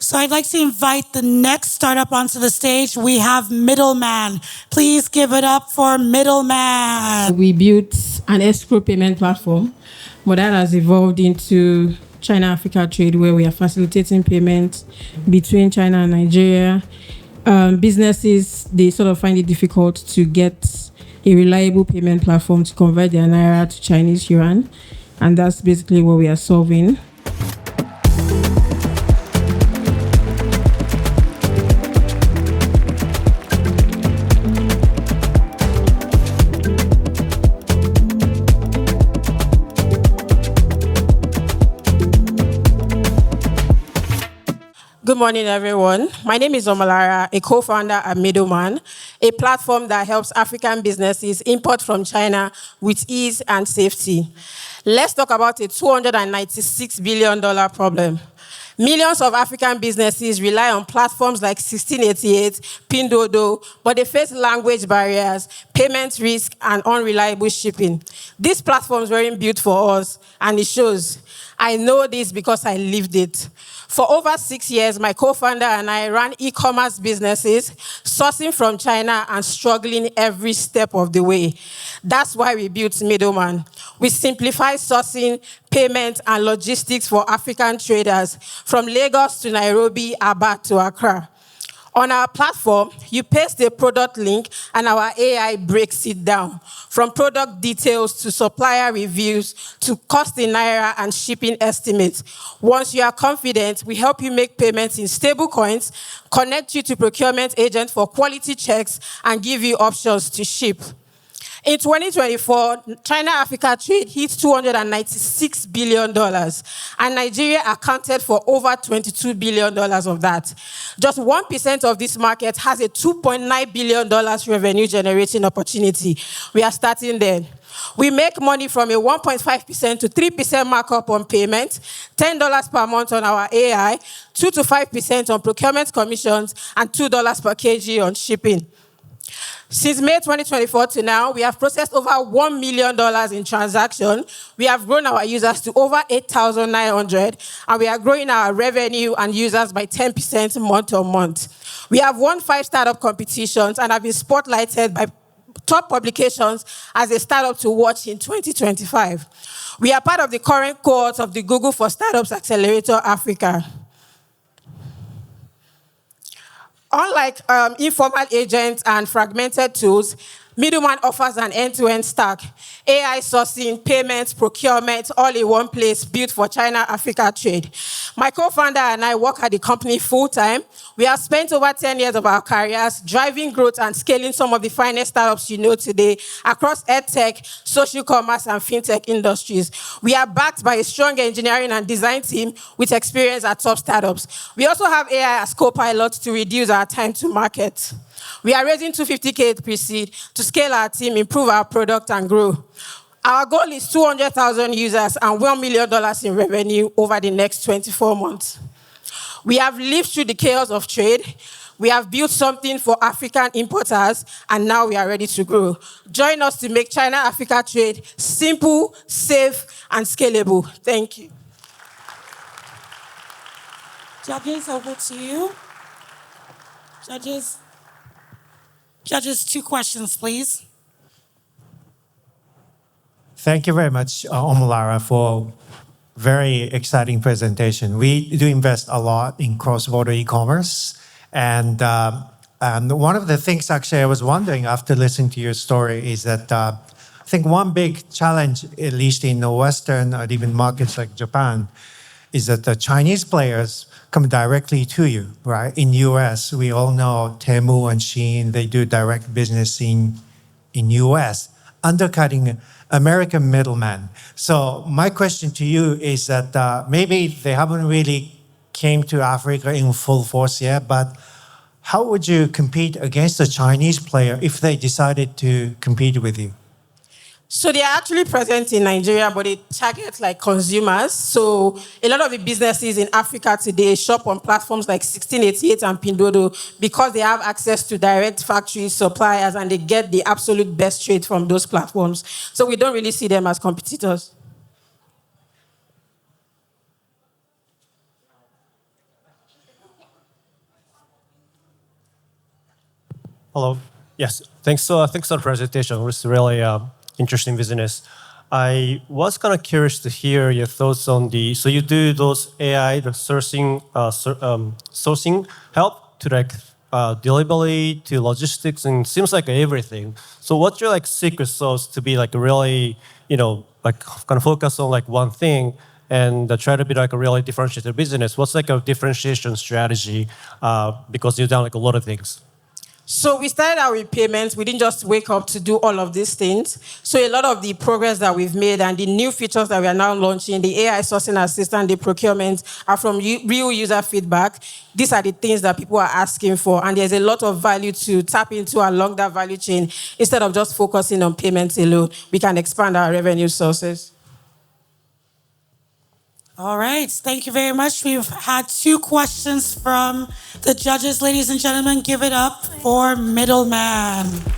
So I'd like to invite the next startup onto the stage. We have Midddleman. Please give it up for Midddleman. We built an escrow payment platform, but that has evolved into China-Africa trade, where we are facilitating payments between China and Nigeria. Businesses, they sort of find it difficult to get a reliable payment platform to convert their naira to Chinese yuan, and that's basically what we are solving. Good morning, everyone. My name is Omolara, a co-founder at Midddleman, a platform that helps African businesses import from China with ease and safety. Let's talk about a $296 billion problem. Millions of African businesses rely on platforms like 1688, Pinduoduo, but they face language barriers, payment risk, and unreliable shipping. These platforms weren't built for us, and it shows. I know this because I lived it. For over 6 years, my co-founder and I ran e-commerce businesses, sourcing from China and struggling every step of the way. That's why we built Midddleman. We simplify sourcing, payment, and logistics for African traders from Lagos to Nairobi, Aba to Accra. On our platform, you paste a product link and our AI breaks it down, from product details to supplier reviews to cost in naira and shipping estimates. Once you are confident, we help you make payments in stable coins, connect you to procurement agent for quality checks, and give you options to ship. In 2024, China-Africa trade hit $296 billion, and Nigeria accounted for over $22 billion of that. Just 1% of this market has a $2.9 billion revenue generating opportunity. We are starting there. We make money from a 1.5% to 3% markup on payment, $10 per month on our AI, 2 to 5% on procurement commissions, and $2 per kg on shipping. Since May 2024 to now, we have processed over $1 million in transactions. We have grown our users to over 8,900, and we are growing our revenue and users by 10% month on month. We have won 5 startup competitions and have been spotlighted by top publications as a startup to watch in 2025. We are part of the current cohort of the Google for Startups Accelerator Africa. Unlike informal agents and fragmented tools, Midddleman offers an end-to-end stack: AI sourcing, payments, procurement, all in one place, built for China-Africa trade. My co-founder and I work at the company full-time. We have spent over 10 years of our careers driving growth and scaling some of the finest startups you know today across edtech, social commerce, and fintech industries. We are backed by a strong engineering and design team with experience at top startups. We also have AI as co-pilot to reduce our time to market. We are raising $250K pre-seed to scale our team, improve our product, and grow. Our goal is 200,000 users and $1 million in revenue over the next 24 months. We have lived through the chaos of trade. We have built something for African importers, and now we are ready to grow. Join us to make China-Africa trade simple, safe, and scalable. Thank you. Judges, over to you. Judges, 2 questions, please. Thank you very much, Omolara, for very exciting presentation. We do invest a lot in cross-border e-commerce, and one of the things actually I was wondering after listening to your story is that I think one big challenge, at least in the Western or even markets like Japan, is that the Chinese players come directly to you, right? In US, we all know Temu and Shein, they do direct business in US, undercutting American middlemen. So my question to you is that maybe they haven't really came to Africa in full force yet, but how would you compete against a Chinese player if they decided to compete with you? So they are actually present in Nigeria, but they target like consumers. So a lot of the businesses in Africa today shop on platforms like 1688 and Pinduoduo because they have access to direct factory suppliers and they get the absolute best trade from those platforms. So we don't really see them as competitors. Hello. Yes. Thanks for the presentation. It was really interesting business. I was kind of curious to hear your thoughts on the. So you do those AI the sourcing help to like delivery to logistics and seems like everything. So what's your like secret sauce to be like really like kind of focus on like one thing and try to be like a really differentiated business? What's like a differentiation strategy? Because you've done like a lot of things. So we started out with payments. We didn't just wake up to do all of these things. So a lot of the progress that we've made and the new features that we are now launching, the AI sourcing assistant, the procurement, are from real user feedback. These are the things that people are asking for. And there's a lot of value to tap into along that value chain. Instead of just focusing on payments alone, we can expand our revenue sources. All right, thank you very much. We've had 2 questions from the judges. Ladies and gentlemen, give it up for Midddleman.